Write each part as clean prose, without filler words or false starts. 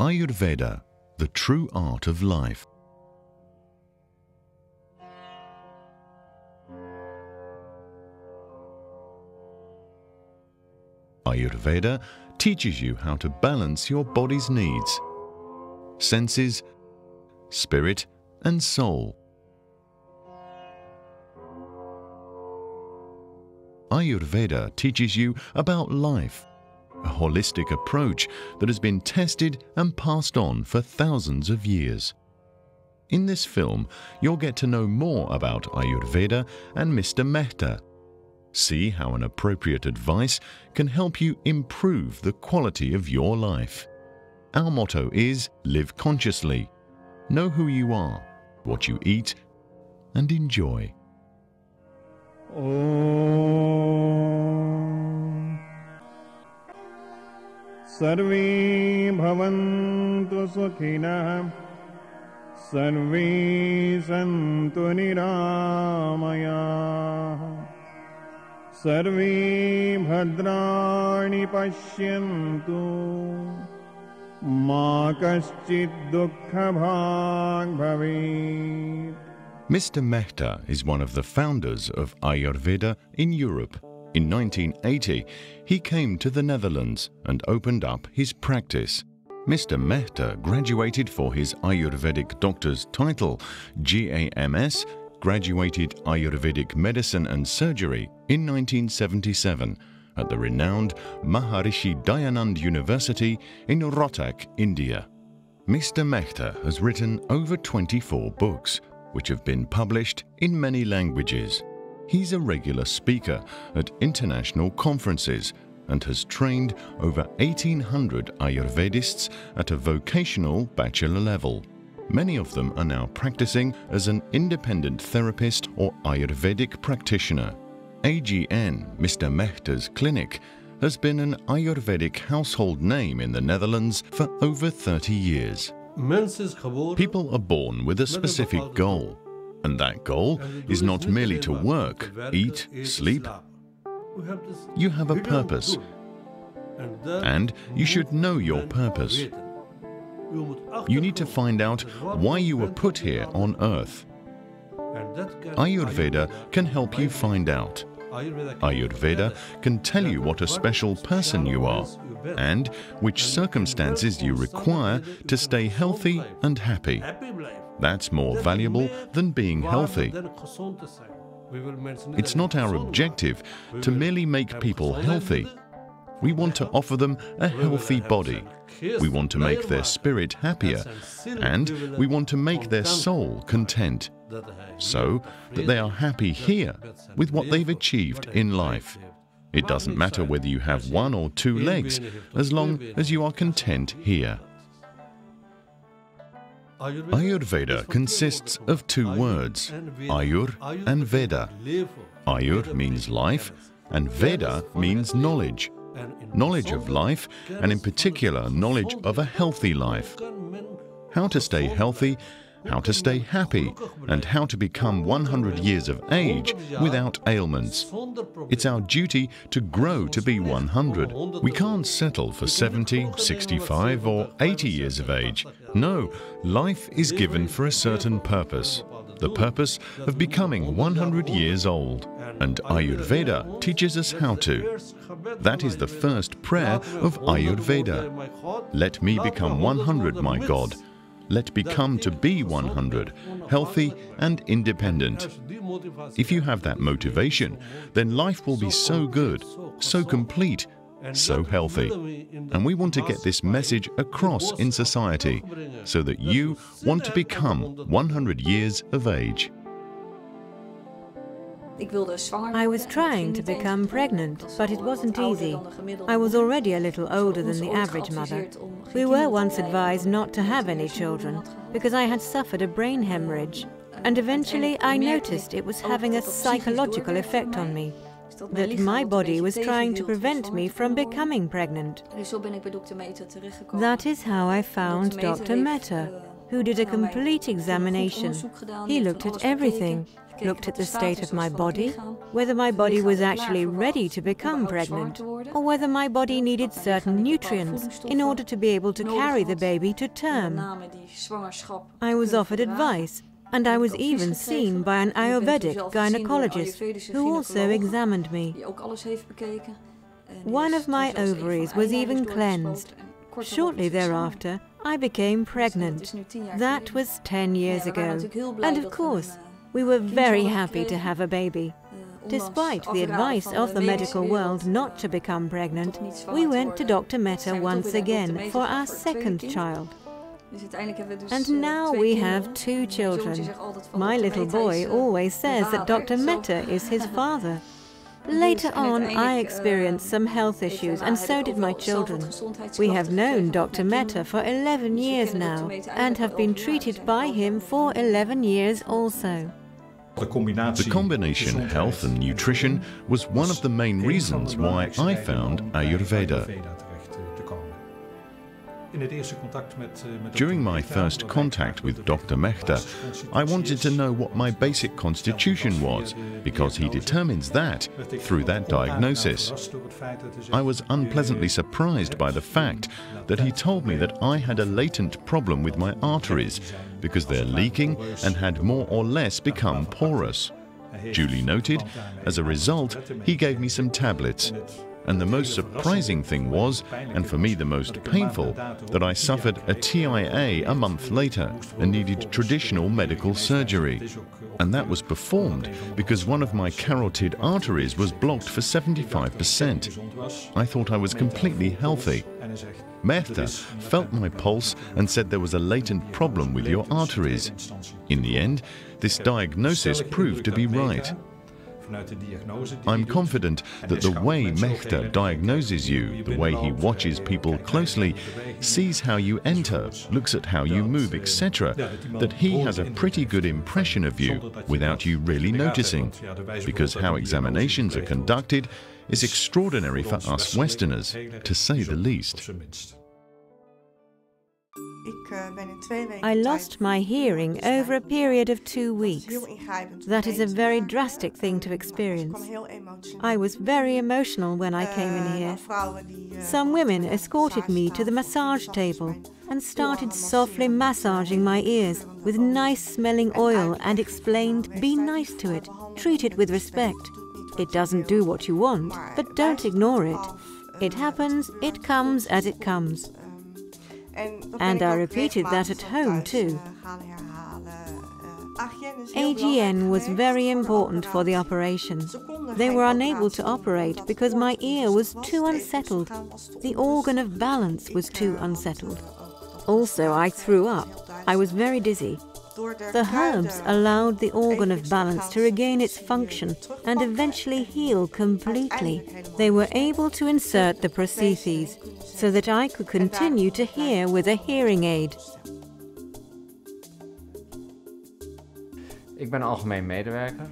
Ayurveda, the true art of life. Ayurveda teaches you how to balance your body's needs, senses, spirit, and soul. Ayurveda teaches you about life, a holistic approach that has been tested and passed on for thousands of years. In this film, you'll get to know more about Ayurveda and Mr. Mehta. See how an appropriate advice can help you improve the quality of your life. Our motto is live consciously, know who you are, what you eat, and enjoy. Om Sarve bhavantu sukhinah Sarve santu niramayah Sarve bhadrani pashyantu Ma kaschit dukkha bhag bhavet. Mr. Mehta is one of the founders of Ayurveda in Europe. In 1980, he came to the Netherlands and opened up his practice. Mr. Mehta graduated for his Ayurvedic doctor's title, GAMS, graduated Ayurvedic medicine and surgery in 1977 at the renowned Maharishi Dayanand University in Rohtak, India. Mr. Mehta has written over 24 books, which have been published in many languages. He's a regular speaker at international conferences and has trained over 1,800 Ayurvedists at a vocational bachelor level. Many of them are now practicing as an independent therapist or Ayurvedic practitioner. AGN, Mr. Mehta's clinic, has been an Ayurvedic household name in the Netherlands for over 30 years. People are born with a specific goal, and that goal is not merely to work, eat, sleep. You have a purpose, and you should know your purpose. You need to find out why you were put here on earth. Ayurveda can help you find out. Ayurveda can tell you what a special person you are and which circumstances you require to stay healthy and happy. That's more valuable than being healthy. It's not our objective to merely make people healthy. We want to offer them a healthy body. We want to make their spirit happier, and we want to make their soul content, so that they are happy here with what they've achieved in life. It doesn't matter whether you have 1 or 2 legs, as long as you are content here. Ayurveda consists of 2 words, Ayur and Veda. Ayur means life, and Veda means knowledge. Knowledge of life, and in particular knowledge of a healthy life. How to stay healthy, how to stay happy, and how to become 100 years of age without ailments. It's our duty to grow to be 100. We can't settle for 70, 65 or 80 years of age. No, life is given for a certain purpose. The purpose of becoming 100 years old. And Ayurveda teaches us how to. That is the first prayer of Ayurveda. Let me become 100, my God. Let become to be 100, healthy and independent. If you have that motivation, then life will be so good, so complete, so healthy. And we want to get this message across in society, so that you want to become 100 years of age. I was trying to become pregnant, but it wasn't easy. I was already a little older than the average mother. We were once advised not to have any children, because I had suffered a brain hemorrhage. And eventually I noticed it was having a psychological effect on me, that my body was trying to prevent me from becoming pregnant. That is how I found Dr. Mehta, who did a complete examination. He looked at everything, looked at the state of my body, whether my body was actually ready to become pregnant, or whether my body needed certain nutrients in order to be able to carry the baby to term. I was offered advice, and I was even seen by an Ayurvedic gynecologist who also examined me. One of my ovaries was even cleansed. Shortly thereafter, I became pregnant. That was 10 years ago. And of course, we were very happy to have a baby. Despite the advice of the medical world not to become pregnant, we went to Dr. Mehta once again for our second child. And now we have 2 children. My little boy always says that Dr. Mehta is his father. Later on, I experienced some health issues, and so did my children. We have known Dr. Mehta for 11 years now, and have been treated by him for 11 years also. The combination health and nutrition was one of the main reasons why I found Ayurveda. During my first contact with Dr. Mehta, I wanted to know what my basic constitution was, because he determines that through that diagnosis. I was unpleasantly surprised by the fact that he told me that I had a latent problem with my arteries, because they're leaking and had more or less become porous. Duly noted, as a result, he gave me some tablets. And the most surprising thing was, and for me the most painful, that I suffered a TIA a month later and needed traditional medical surgery. And that was performed because one of my carotid arteries was blocked for 75%. I thought I was completely healthy. Mehta felt my pulse and said there was a latent problem with your arteries. In the end, this diagnosis proved to be right. I'm confident that the way Mehta diagnoses you, the way he watches people closely, sees how you enter, looks at how you move, etc., that he has a pretty good impression of you without you really noticing, because how examinations are conducted is extraordinary for us Westerners, to say the least. I lost my hearing over a period of 2 weeks. That is a very drastic thing to experience. I was very emotional when I came in here. Some women escorted me to the massage table and started softly massaging my ears with nice-smelling oil and explained, be nice to it, treat it with respect. It doesn't do what you want, but don't ignore it. It happens, it comes as it comes. And I repeated that at home too. AGN was very important for the operation. They were unable to operate because my ear was too unsettled. The organ of balance was too unsettled. Also, I threw up. I was very dizzy. The herbs allowed the organ of balance to regain its function and eventually heal completely. They were able to insert the prostheses so that I could continue to hear with a hearing aid.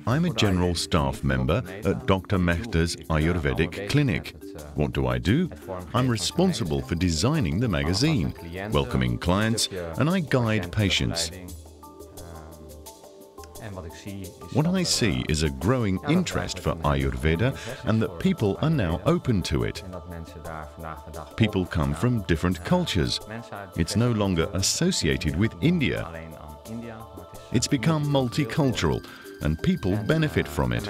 I'm a general staff member at Dr. Mehta's Ayurvedic clinic. What do? I'm responsible for designing the magazine, welcoming clients, and I guide patients. What I see is a growing interest for Ayurveda and that people are now open to it. People come from different cultures. It's no longer associated with India. It's become multicultural and people benefit from it.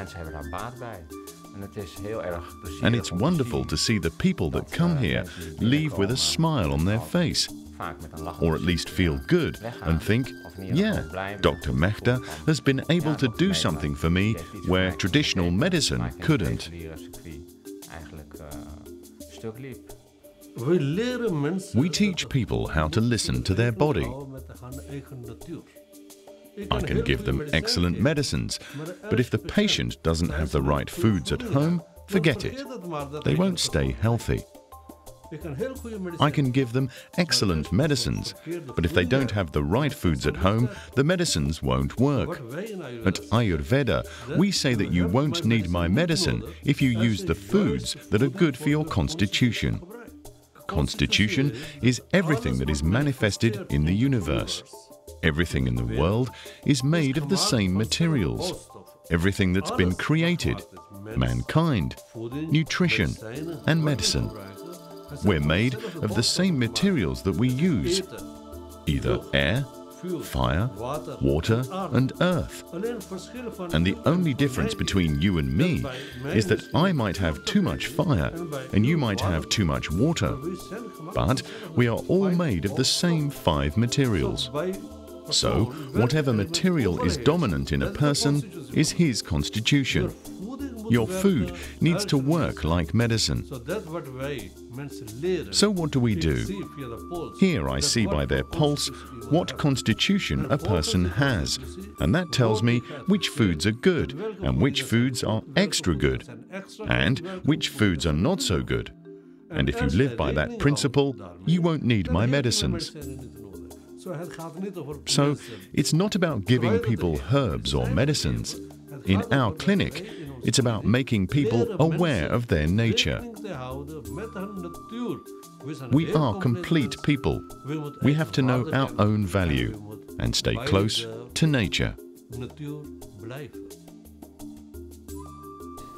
And it's wonderful to see the people that come here leave with a smile on their face, or at least feel good and think, yeah, Dr. Mehta has been able to do something for me where traditional medicine couldn't. We teach people how to listen to their body. I can give them excellent medicines, but if the patient doesn't have the right foods at home, forget it. They won't stay healthy. I can give them excellent medicines, but if they don't have the right foods at home, the medicines won't work. At Ayurveda, we say that you won't need my medicine if you use the foods that are good for your constitution. Constitution is everything that is manifested in the universe. Everything in the world is made of the same materials. Everything that's been created, mankind, nutrition and medicine. We're made of the same materials that we use, either air, fire, water and earth. And the only difference between you and me is that I might have too much fire and you might have too much water. But we are all made of the same 5 materials. So, whatever material is dominant in a person is his constitution. Your food needs to work like medicine. So what do we do? Here I see by their pulse what constitution a person has, and that tells me which foods are good and which foods are extra good, and which foods are not so good. And if you live by that principle, you won't need my medicines. So, it's not about giving people herbs or medicines. In our clinic, it's about making people aware of their nature. We are complete people. We have to know our own value and stay close to nature.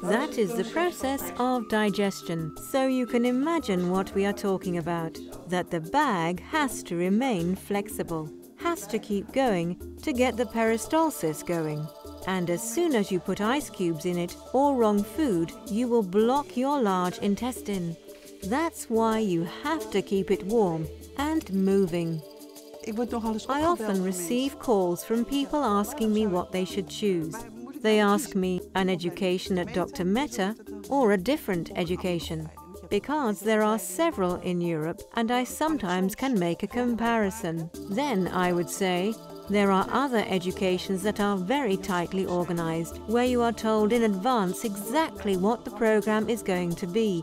That is the process of digestion. So you can imagine what we are talking about. That the bag has to remain flexible, has to keep going to get the peristalsis going. And as soon as you put ice cubes in it or wrong food, you will block your large intestine. That's why you have to keep it warm and moving. I often receive calls from people asking me what they should choose. They ask me an education at Dr. Mehta or a different education, because there are several in Europe and I sometimes can make a comparison. Then I would say, there are other educations that are very tightly organized, where you are told in advance exactly what the program is going to be,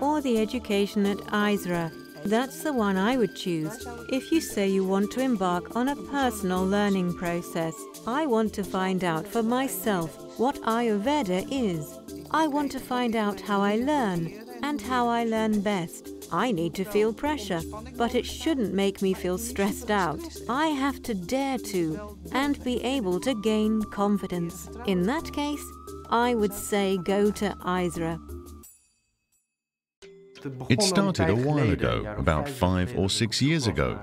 or the education at EISRA. That's the one I would choose. If you say you want to embark on a personal learning process, I want to find out for myself what Ayurveda is. I want to find out how I learn and how I learn best. I need to feel pressure, but it shouldn't make me feel stressed out. I have to dare to and be able to gain confidence. In that case, I would say go to EISRA. It started a while ago, about 5 or 6 years ago.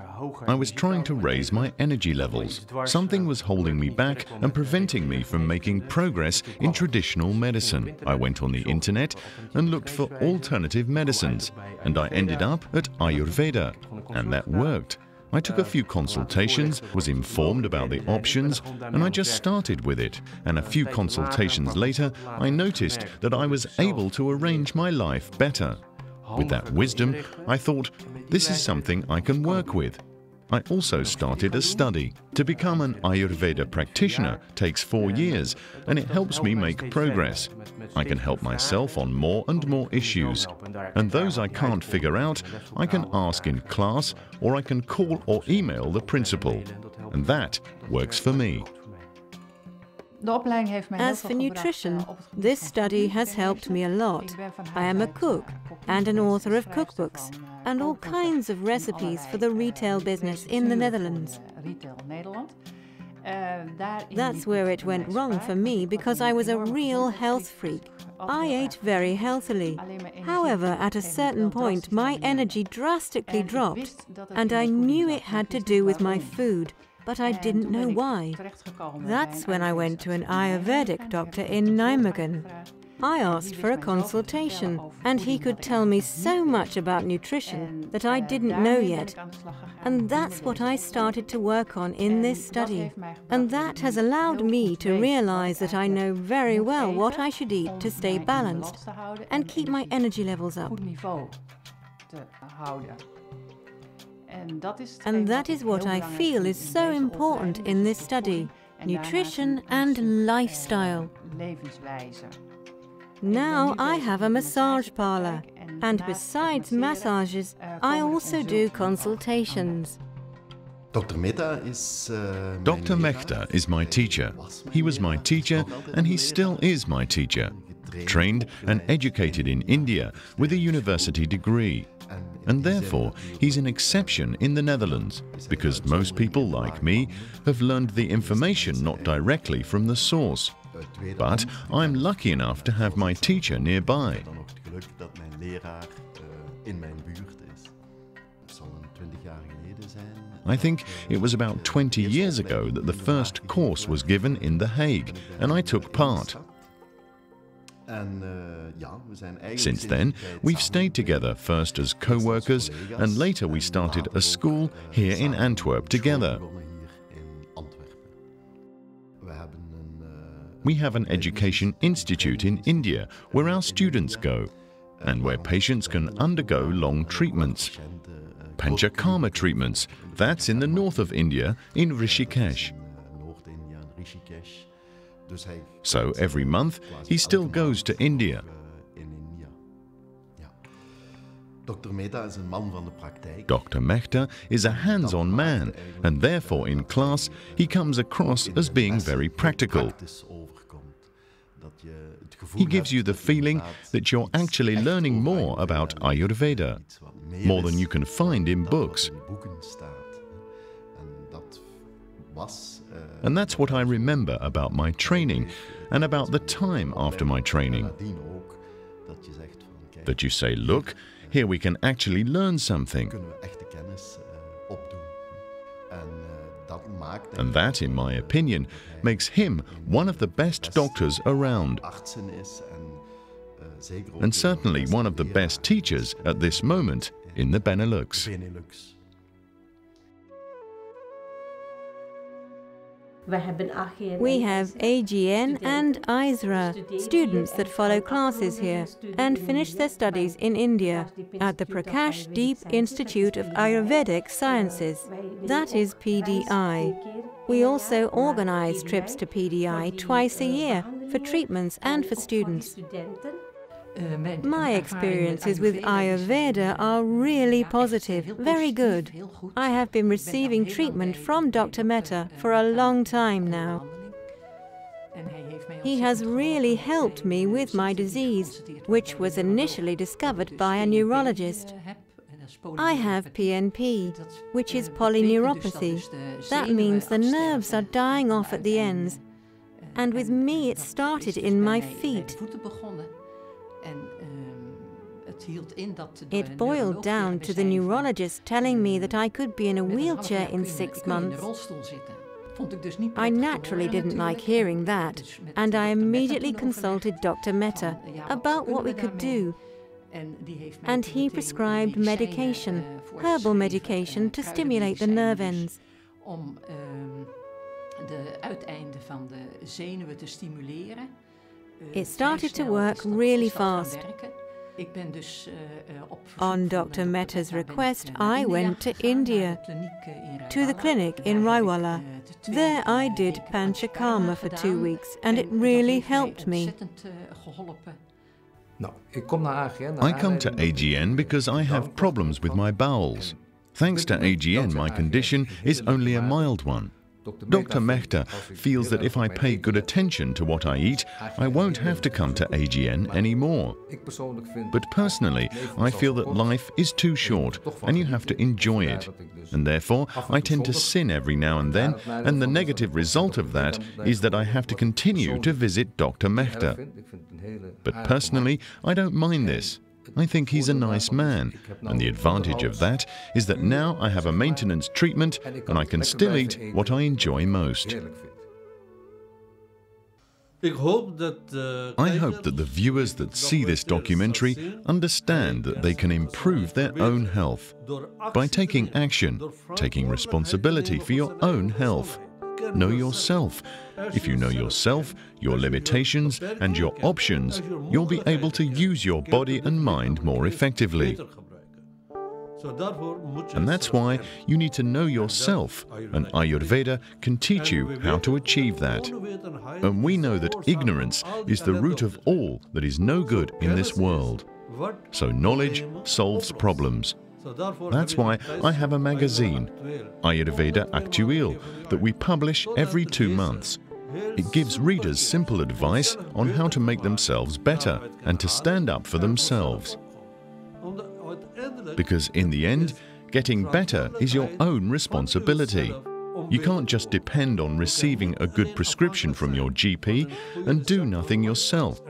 I was trying to raise my energy levels. Something was holding me back and preventing me from making progress in traditional medicine. I went on the internet and looked for alternative medicines, and I ended up at Ayurveda, and that worked. I took a few consultations, was informed about the options, and I just started with it. And a few consultations later, I noticed that I was able to arrange my life better. With that wisdom, I thought, this is something I can work with. I also started a study. To become an Ayurveda practitioner takes 4 years, and it helps me make progress. I can help myself on more and more issues. And those I can't figure out, I can ask in class, or I can call or email the principal. And that works for me. As for nutrition, this study has helped me a lot. I am a cook and an author of cookbooks and all kinds of recipes for the retail business in the Netherlands. That's where it went wrong for me, because I was a real health freak. I ate very healthily. However, at a certain point, my energy drastically dropped, and I knew it had to do with my food. But I didn't know why. That's when I went to an Ayurvedic doctor in Nijmegen. I asked for a consultation, and he could tell me so much about nutrition that I didn't know yet. And that's what I started to work on in this study. And that has allowed me to realize that I know very well what I should eat to stay balanced and keep my energy levels up. And that is what I feel is so important in this study: nutrition and lifestyle. Now I have a massage parlor, and besides massages, I also do consultations. Dr. Mehta is my teacher. He was my teacher, and he still is my teacher. Trained and educated in India with a university degree. And therefore, he's an exception in the Netherlands, because most people like me have learned the information not directly from the source. But I'm lucky enough to have my teacher nearby. I think it was about 20 years ago that the first course was given in The Hague, and I took part. Since then, we've stayed together, first as co-workers, and later we started a school here in Antwerp together. We have an education institute in India where our students go, and where patients can undergo long treatments. Panchakarma treatments, that's in the north of India, in Rishikesh. So every month he still goes to India. Dr. Mehta is a hands-on man, and therefore in class he comes across as being very practical. He gives you the feeling that you're actually learning more about Ayurveda, more than you can find in books. And that's what I remember about my training and about the time after my training. That you say, look, here we can actually learn something. And that, in my opinion, makes him one of the best doctors around. And certainly one of the best teachers at this moment in the Benelux. We have AGN and EISRA, students that follow classes here and finish their studies in India at the Prakash Deep Institute of Ayurvedic Sciences, that is PDI. We also organize trips to PDI twice a year for treatments and for students. My experiences with Ayurveda are really positive, very good. I have been receiving treatment from Dr. Mehta for a long time now. He has really helped me with my disease, which was initially discovered by a neurologist. I have PNP, which is polyneuropathy. That means the nerves are dying off at the ends. And with me it started in my feet. It boiled down to the neurologist telling me that I could be in a wheelchair in 6 months. I naturally didn't like hearing that, and I immediately consulted Dr. Mehta about what we could do. And he prescribed medication, herbal medication, to stimulate the nerve ends. It started to work really fast. On Dr. Mehta's request, I went to India, to the clinic in Raiwala. There I did Panchakarma for 2 weeks, and it really helped me. I come to AGN because I have problems with my bowels. Thanks to AGN, my condition is only a mild one. Dr. Mehta feels that if I pay good attention to what I eat, I won't have to come to AGN anymore. But personally, I feel that life is too short and you have to enjoy it. And therefore, I tend to sin every now and then, and the negative result of that is that I have to continue to visit Dr. Mehta. But personally, I don't mind this. I think he's a nice man, and the advantage of that is that now I have a maintenance treatment and I can still eat what I enjoy most. I hope that the viewers that see this documentary understand that they can improve their own health by taking action, taking responsibility for your own health. Know yourself. If you know yourself, your limitations and your options, you'll be able to use your body and mind more effectively. And that's why you need to know yourself, and Ayurveda can teach you how to achieve that. And we know that ignorance is the root of all that is no good in this world. So knowledge solves problems. That's why I have a magazine, Ayurveda Actueel, that we publish every 2 months. It gives readers simple advice on how to make themselves better and to stand up for themselves. because in the end, getting better is your own responsibility. You can't just depend on receiving a good prescription from your GP and do nothing yourself.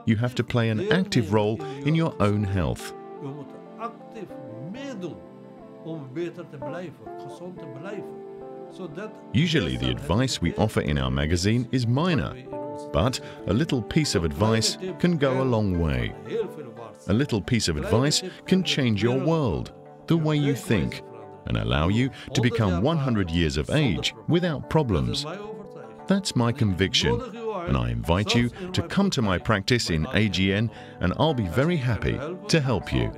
You have to play an active role in your own health. Usually the advice we offer in our magazine is minor, but a little piece of advice can go a long way. A little piece of advice can change your world, the way you think, and allow you to become 100 years of age without problems. That's my conviction, and I invite you to come to my practice in AGN, and I'll be very happy to help you.